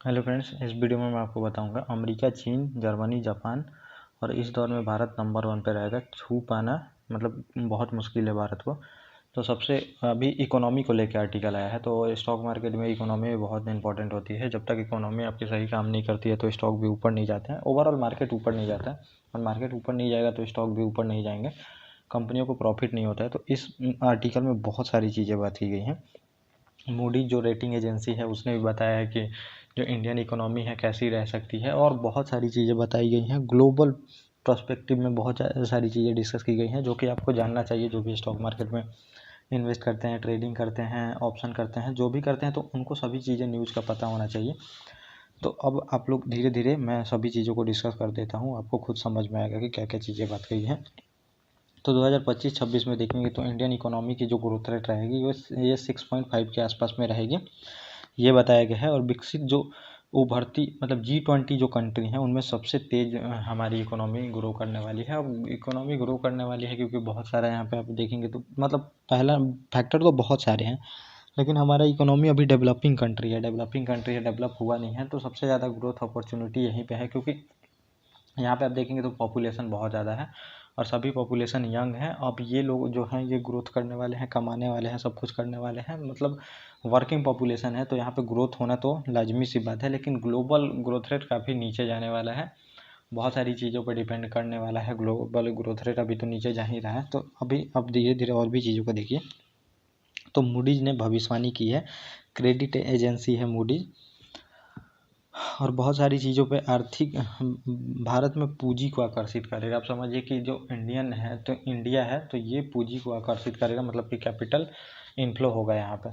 Hello friends, इस video में मैं आपको बताऊंगा अमेरिका, चीन, जर्मनी, जापान और इस दौर में भारत नंबर 1 पे रहेगा। छू पाना मतलब बहुत मुश्किल है भारत को। तो सबसे अभी इकोनॉमी को लेकर आर्टिकल आया है। तो स्टॉक मार्केट में इकोनॉमी बहुत इंपॉर्टेंट होती है। जब तक इकोनॉमी आपकी सही काम नहीं करती है तो स्टॉक भी ऊपर नहीं जाते हैं। ओवरऑल मार्केट ऊपर नहीं जाता है और मार्केट ऊपर नहीं जाएगा तो स्टॉक भी ऊपर नहीं जाएंगे, कंपनियों को प्रॉफिट नहीं होता है। तो इस आर्टिकल में बहुत सारी चीज़ें बात की गई हैं। मूडी जो रेटिंग एजेंसी है उसने भी बताया है कि जो इंडियन इकोनॉमी है कैसी रह सकती है और बहुत सारी चीज़ें बताई गई हैं। ग्लोबल पर्सपेक्टिव में बहुत सारी चीज़ें डिस्कस की गई हैं जो कि आपको जानना चाहिए। जो भी स्टॉक मार्केट में इन्वेस्ट करते हैं, ट्रेडिंग करते हैं, ऑप्शन करते हैं, जो भी करते हैं तो उनको सभी चीज़ें न्यूज़ का पता होना चाहिए। तो अब आप लोग धीरे धीरे मैं सभी चीज़ों को डिस्कस कर देता हूँ, आपको खुद समझ में आएगा कि क्या क्या चीज़ें बात कही हैं। तो 2025-26 में देखेंगे तो इंडियन इकोनॉमी की जो ग्रोथ रेट रहेगी वो ये 6.5 के आसपास में रहेगी, ये बताया गया है। और विकसित जो उभरती मतलब G20 जो कंट्री हैं उनमें सबसे तेज़ हमारी इकोनॉमी ग्रो करने वाली है। अब इकोनॉमी ग्रो करने वाली है क्योंकि बहुत सारा यहाँ पे आप देखेंगे तो मतलब पहला फैक्टर तो बहुत सारे हैं, लेकिन हमारा इकोनॉमी अभी डेवलपिंग कंट्री है, डेवलप हुआ नहीं है। तो सबसे ज़्यादा ग्रोथ अपॉर्चुनिटी यहीं पे है क्योंकि यहाँ पे आप देखेंगे तो पॉपुलेशन बहुत ज़्यादा है और सभी पॉपुलेशन यंग है। अब ये लोग जो हैं ये ग्रोथ करने वाले हैं, कमाने वाले हैं, सब कुछ करने वाले हैं, मतलब वर्किंग पॉपुलेशन है। तो यहाँ पे ग्रोथ होना तो लाजमी सी बात है, लेकिन ग्लोबल ग्रोथ रेट काफ़ी नीचे जाने वाला है। बहुत सारी चीज़ों पर डिपेंड करने वाला है। ग्लोबल ग्रोथ रेट अभी तो नीचे जा ही रहा है। तो अब धीरे धीरे और भी चीज़ों को देखिए। तो मूडीज ने भविष्यवाणी की है, क्रेडिट एजेंसी है मूडीज, और बहुत सारी चीज़ों पे आर्थिक भारत में पूंजी को आकर्षित करेगा। आप समझिए कि जो इंडियन है तो इंडिया है तो ये पूंजी को आकर्षित करेगा, मतलब कि कैपिटल इनफ्लो होगा यहाँ पे,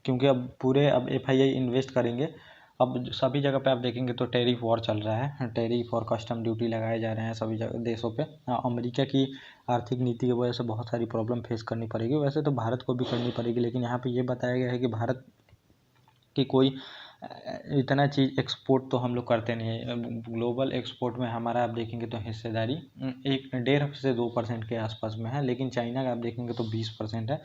क्योंकि अब FII इन्वेस्ट करेंगे। अब सभी जगह पे आप देखेंगे तो टैरिफ वॉर चल रहा है, टैरिफ और कस्टम ड्यूटी लगाए जा रहे हैं सभी देशों पे। अमेरिका की आर्थिक नीति की वजह से बहुत सारी प्रॉब्लम फेस करनी पड़ेगी, वैसे तो भारत को भी करनी पड़ेगी, लेकिन यहाँ पे ये बताया गया है कि भारत की कोई इतना चीज़ एक्सपोर्ट तो हम लोग करते नहीं है। ग्लोबल एक्सपोर्ट में हमारा आप देखेंगे तो हिस्सेदारी 1.5 से 2% के आसपास में है, लेकिन चाइना का आप देखेंगे तो 20% है,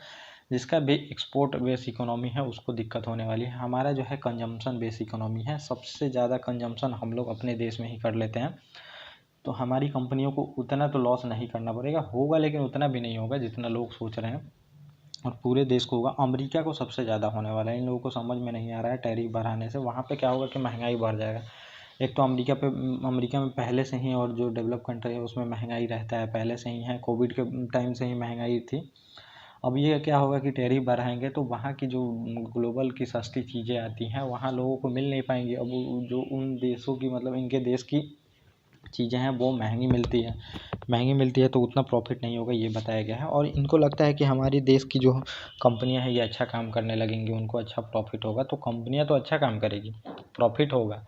जिसका भी एक्सपोर्ट बेस इकोनॉमी है उसको दिक्कत होने वाली है। हमारा जो है कंजम्पशन बेस इकोनॉमी है, सबसे ज़्यादा कंजम्पशन हम लोग अपने देश में ही कर लेते हैं। तो हमारी कंपनियों को उतना तो लॉस नहीं करना पड़ेगा, होगा लेकिन उतना भी नहीं होगा जितना लोग सोच रहे हैं, और पूरे देश को होगा। अमेरिका को सबसे ज़्यादा होने वाला है, इन लोगों को समझ में नहीं आ रहा है टैरिफ बढ़ाने से। वहाँ पे क्या होगा कि महंगाई बढ़ जाएगा। एक तो अमेरिका में पहले से ही, और जो डेवलप कंट्री है उसमें महंगाई रहता है पहले से ही है, कोविड के टाइम से ही महंगाई थी। अब ये क्या होगा कि टैरिफ बढ़ाएंगे तो वहाँ की जो ग्लोबल की सस्ती चीज़ें आती हैं वहाँ लोगों को मिल नहीं पाएंगी। अब जो उन देशों की मतलब इनके देश की चीज़ें हैं वो महंगी मिलती है तो उतना प्रॉफिट नहीं होगा, ये बताया गया है। और इनको लगता है कि हमारे देश की जो कंपनियां हैं ये अच्छा काम करने लगेंगी, उनको अच्छा प्रॉफिट होगा। तो कंपनियां तो अच्छा काम करेगी, प्रॉफिट होगा,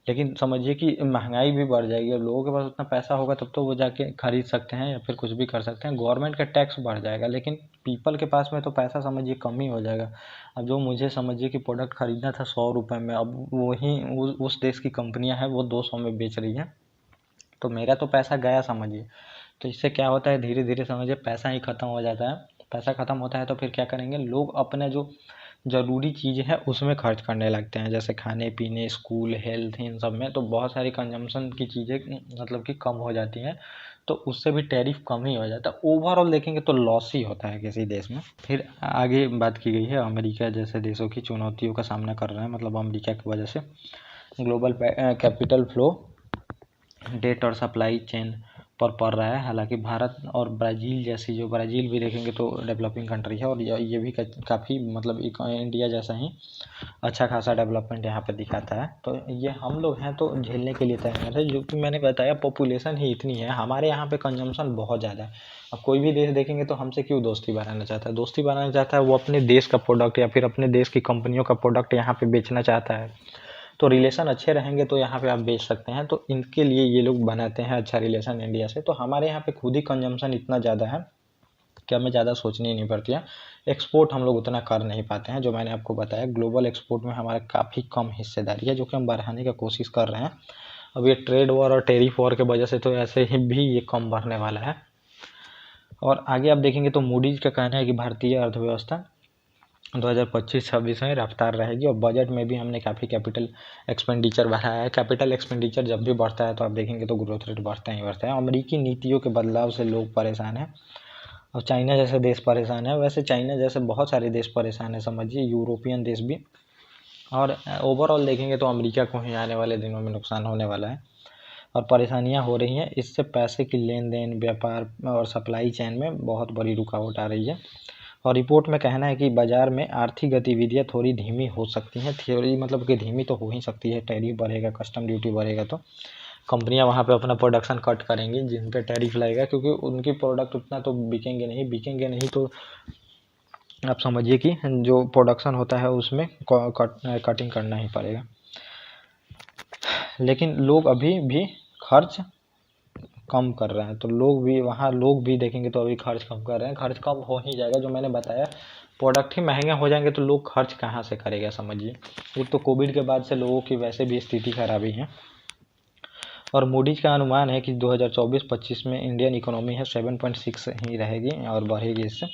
लेकिन समझिए कि महंगाई भी बढ़ जाएगी। और लोगों के पास उतना पैसा होगा तब तो वो जाके खरीद सकते हैं या फिर कुछ भी कर सकते हैं। गवर्नमेंट का टैक्स बढ़ जाएगा, लेकिन पीपल के पास में तो पैसा समझिए कम ही हो जाएगा। अब जो मुझे समझिए कि प्रोडक्ट खरीदना था 100 रुपये में, अब वही उस देश की कंपनियां हैं वो 200 में बेच रही हैं, तो मेरा तो पैसा गया समझिए। तो इससे क्या होता है, धीरे धीरे समझिए पैसा ही ख़त्म हो जाता है। पैसा ख़त्म होता है तो फिर क्या करेंगे लोग, अपने जो ज़रूरी चीज़ है उसमें खर्च करने लगते हैं, जैसे खाने पीने, स्कूल, हेल्थ, इन सब में। तो बहुत सारी कंजम्पशन की चीज़ें मतलब कि कम हो जाती हैं, तो उससे भी टैरिफ कम ही हो जाता है। ओवरऑल देखेंगे तो लॉस ही होता है किसी देश में। फिर आगे बात की गई है अमेरिका जैसे देशों की चुनौतियों का सामना कर रहे हैं, मतलब अमेरिका की वजह से ग्लोबल कैपिटल फ्लो, डेट और सप्लाई चेन पर पड़ रहा है। हालांकि भारत और ब्राज़ील जैसी, जो ब्राज़ील भी देखेंगे तो डेवलपिंग कंट्री है, और ये भी काफ़ी मतलब इंडिया जैसा ही अच्छा खासा डेवलपमेंट यहाँ पे दिखाता है। तो ये हम लोग हैं तो झेलने के लिए तैयार है, जो कि मैंने बताया पॉपुलेशन ही इतनी है, हमारे यहाँ पे कंजम्पशन बहुत ज़्यादा है। अब कोई भी देश देखेंगे तो हमसे क्यों दोस्ती बनाना चाहता है, दोस्ती बनाना चाहता है वो अपने देश का प्रोडक्ट या फिर अपने देश की कंपनियों का प्रोडक्ट यहाँ पे बेचना चाहता है। तो रिलेशन अच्छे रहेंगे तो यहाँ पे आप बेच सकते हैं, तो इनके लिए ये लोग बनाते हैं अच्छा रिलेशन इंडिया से। तो हमारे यहाँ पे खुद ही कंजम्पशन इतना ज़्यादा है कि हमें ज़्यादा सोचनी नहीं पड़ती है। एक्सपोर्ट हम लोग उतना कर नहीं पाते हैं, जो मैंने आपको बताया ग्लोबल एक्सपोर्ट में हमारा काफ़ी कम हिस्सेदारी है, जो कि हम बढ़ाने का कोशिश कर रहे हैं। अब ये ट्रेड वॉर और टैरिफ वॉर की वजह से तो ऐसे ही भी ये कम बढ़ने वाला है। और आगे आप देखेंगे तो मूडीज का कहना है कि भारतीय अर्थव्यवस्था 2025-26 में रफ्तार रहेगी। और बजट में भी हमने काफ़ी कैपिटल एक्सपेंडिचर बढ़ाया है। कैपिटल एक्सपेंडिचर जब भी बढ़ता है तो आप देखेंगे तो ग्रोथ रेट बढ़ता ही बढ़ता है। अमेरिकी नीतियों के बदलाव से लोग परेशान हैं और चाइना जैसे देश परेशान है। वैसे चाइना जैसे बहुत सारे देश परेशान है, समझिए, यूरोपियन देश भी। और ओवरऑल देखेंगे तो अमेरिका को ही आने वाले दिनों में नुकसान होने वाला है और परेशानियां हो रही हैं। इससे पैसे की लेन देन, व्यापार और सप्लाई चेन में बहुत बड़ी रुकावट आ रही है। और रिपोर्ट में कहना है कि बाजार में आर्थिक गतिविधियां थोड़ी धीमी हो सकती हैं। थ्योरी मतलब कि धीमी तो हो ही सकती है, टैरिफ बढ़ेगा, कस्टम ड्यूटी बढ़ेगा तो कंपनियां वहां पे अपना प्रोडक्शन कट करेंगी जिन पे टैरिफ लगेगा, क्योंकि उनकी प्रोडक्ट उतना तो बिकेंगे नहीं तो आप समझिए कि जो प्रोडक्शन होता है उसमें कटिंग करना ही पड़ेगा। लेकिन लोग अभी भी खर्च कम कर रहे हैं, तो लोग भी देखेंगे तो अभी खर्च कम कर रहे हैं। खर्च कम हो ही जाएगा, जो मैंने बताया, प्रोडक्ट ही महंगे हो जाएंगे तो लोग खर्च कहाँ से करेगा, समझिए। एक तो कोविड के बाद से लोगों की वैसे भी स्थिति खराब ही है। और मूडीज का अनुमान है कि 2024-25 में इंडियन इकोनॉमी है 7.6 ही रहेगी और बढ़ेगी इससे।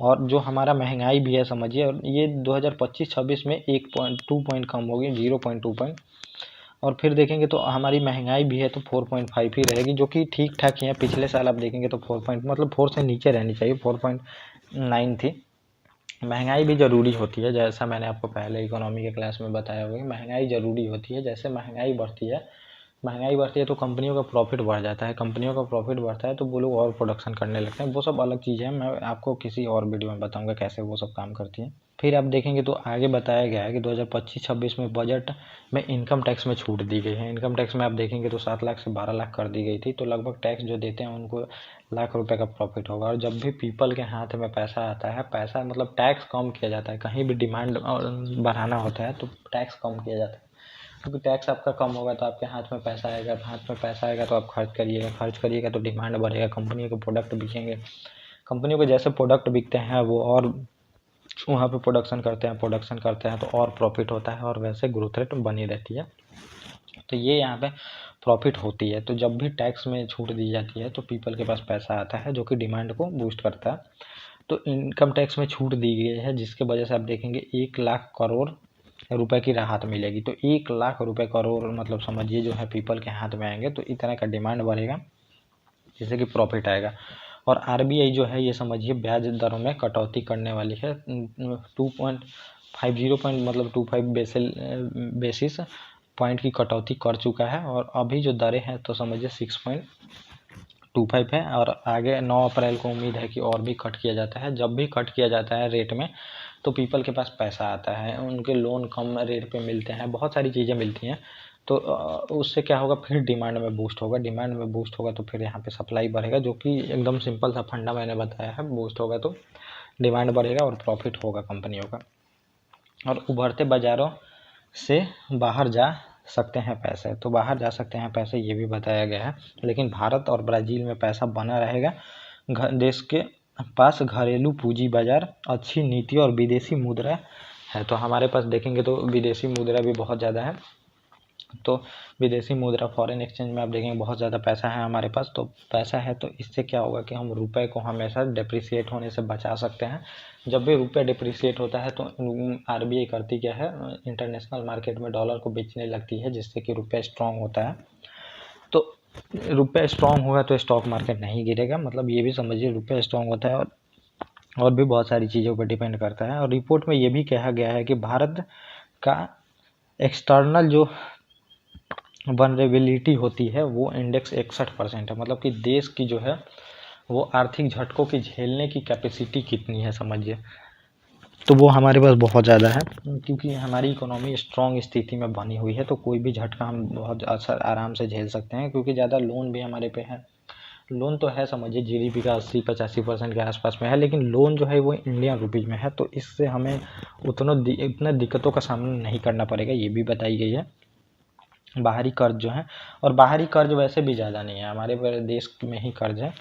और जो हमारा महंगाई भी है, समझिए, और ये 2025-26 में 1.2 पॉइंट कम होगी, 0.2 पॉइंट। और फिर देखेंगे तो हमारी महंगाई भी है तो 4.5 ही रहेगी, जो कि ठीक ठाक ही है। पिछले साल आप देखेंगे तो 4 से नीचे रहनी चाहिए, 4.9 थी। महंगाई भी ज़रूरी होती है, जैसा मैंने आपको पहले इकोनॉमी के क्लास में बताया होगा, महंगाई ज़रूरी होती है। जैसे महंगाई बढ़ती है तो कंपनियों का प्रॉफिट बढ़ जाता है। कंपनियों का प्रॉफिट बढ़ता है तो वो लोग और प्रोडक्शन करने लगते हैं। वो सब अलग चीज़ है, मैं आपको किसी और वीडियो में बताऊंगा कैसे वो सब काम करती है। फिर आप देखेंगे तो आगे बताया गया है कि 2025-26 में बजट में इनकम टैक्स में छूट दी गई है। इनकम टैक्स में आप देखेंगे तो 7 लाख से 12 लाख कर दी गई थी। तो लगभग टैक्स जो देते हैं उनको लाख रुपए का प्रॉफिट होगा। और जब भी पीपल के हाथ में पैसा आता है, पैसा मतलब टैक्स कम किया जाता है। कहीं भी डिमांड बढ़ाना होता है तो टैक्स कम किया जाता है, क्योंकि टैक्स आपका कम होगा तो आपके हाथ में पैसा आएगा, हाथ में पैसा आएगा तो आप खर्च करिएगा तो डिमांड बढ़ेगा, कंपनियों के प्रोडक्ट बिकेंगे। कंपनियों के जैसे प्रोडक्ट बिकते हैं वो और वहाँ पे प्रोडक्शन करते हैं तो और प्रॉफिट होता है और वैसे ग्रोथ रेट बनी रहती है। तो ये यहाँ पे प्रॉफिट होती है। तो जब भी टैक्स में छूट दी जाती है तो पीपल के पास पैसा आता है जो कि डिमांड को बूस्ट करता है। तो इनकम टैक्स में छूट दी गई है जिसके वजह से आप देखेंगे 1 लाख करोड़ रुपए की राहत मिलेगी। तो 1 लाख रुपए करोड़ मतलब समझिए जो है पीपल के हाथ में आएंगे तो इतना का डिमांड बढ़ेगा जिससे कि प्रॉफिट आएगा। और आरबीआई जो है ये समझिए ब्याज दरों में कटौती करने वाली है। 2.50 मतलब 25 बेसिस पॉइंट की कटौती कर चुका है। और अभी जो दरें हैं तो समझिए 6.25 है और आगे 9 अप्रैल को उम्मीद है कि और भी कट किया जाता है। जब भी कट किया जाता है रेट में तो पीपल के पास पैसा आता है, उनके लोन कम रेट पे मिलते हैं, बहुत सारी चीज़ें मिलती हैं। तो उससे क्या होगा, फिर डिमांड में बूस्ट होगा तो फिर यहाँ पे सप्लाई बढ़ेगा, जो कि एकदम सिंपल सा फंडा मैंने बताया है। बूस्ट होगा तो डिमांड बढ़ेगा और प्रॉफिट होगा कंपनियों का। और उभरते बाज़ारों से बाहर जा सकते हैं पैसे, तो बाहर जा सकते हैं पैसे ये भी बताया गया है। लेकिन भारत और ब्राज़ील में पैसा बना रहेगा। देश के पास घरेलू पूंजी बाजार, अच्छी नीति और विदेशी मुद्रा है। तो हमारे पास देखेंगे तो विदेशी मुद्रा भी बहुत ज़्यादा है। तो विदेशी मुद्रा फॉरेन एक्सचेंज में आप देखेंगे बहुत ज़्यादा पैसा है हमारे पास। तो पैसा है तो इससे क्या होगा कि हम रुपए को हमेशा डिप्रिसिएट होने से बचा सकते हैं। जब भी रुपये डिप्रिसिएट होता है तो आरबीआई करती क्या है, इंटरनेशनल मार्केट में डॉलर को बेचने लगती है जिससे कि रुपये स्ट्रॉन्ग होता है। तो रुपये स्ट्रॉन्ग होगा तो स्टॉक मार्केट नहीं गिरेगा, मतलब ये भी समझिए रुपये स्ट्रॉन्ग होता है। और भी बहुत सारी चीज़ों पर डिपेंड करता है। और रिपोर्ट में ये भी कहा गया है कि भारत का एक्सटर्नल जो वनरेबिलिटी होती है वो इंडेक्स 61% है। मतलब कि देश की जो है वो आर्थिक झटकों की झेलने की कैपेसिटी कितनी है, समझिए। तो वो हमारे पास बहुत ज़्यादा है, क्योंकि हमारी इकोनॉमी स्ट्रॉन्ग स्थिति में बनी हुई है। तो कोई भी झटका हम बहुत आराम से झेल सकते हैं, क्योंकि ज़्यादा लोन भी हमारे पे है। लोन तो है, समझिए जीडीपी का 80-85% के आसपास में है, लेकिन लोन जो है वो इंडियन रुपीज़ में है। तो इससे हमें उतना दिक्कतों का सामना नहीं करना पड़ेगा, ये भी बताई गई है। बाहरी कर्ज जो है, और बाहरी कर्ज वैसे भी ज़्यादा नहीं है, हमारे देश में ही कर्ज है।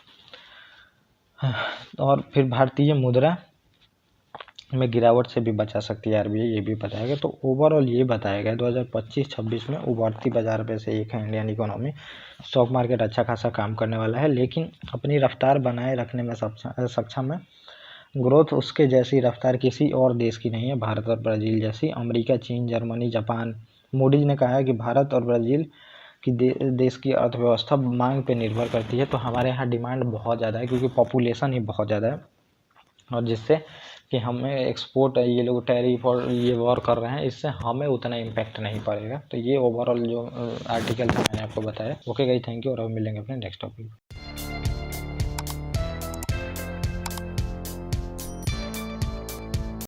और फिर भारतीय मुद्रा में गिरावट से भी बचा सकती है आरबीआई, ये भी बताया गया। तो ओवरऑल ये बताया गया 2025-26 में उभरती बाजार पे से एक है इंडियन इकोनॉमी। स्टॉक मार्केट अच्छा खासा काम करने वाला है, लेकिन अपनी रफ्तार बनाए रखने में सक्षम है। ग्रोथ उसके जैसी रफ्तार किसी और देश की नहीं है, भारत और ब्राज़ील जैसी। अमेरिका, चीन, जर्मनी, जापान। मूडीज ने कहा है कि भारत और ब्राज़ील की देश की अर्थव्यवस्था मांग पे निर्भर करती है। तो हमारे यहाँ डिमांड बहुत ज़्यादा है क्योंकि पॉपुलेशन ही बहुत ज़्यादा है, और जिससे कि हमें एक्सपोर्ट ये लोग टैरिफ और ये वॉर कर रहे हैं, इससे हमें उतना इम्पैक्ट नहीं पड़ेगा। तो ये ओवरऑल जो आर्टिकल था मैंने आपको बताया। ओके गाइस, थैंक यू, और अब मिलेंगे अपने नेक्स्ट टॉपिक।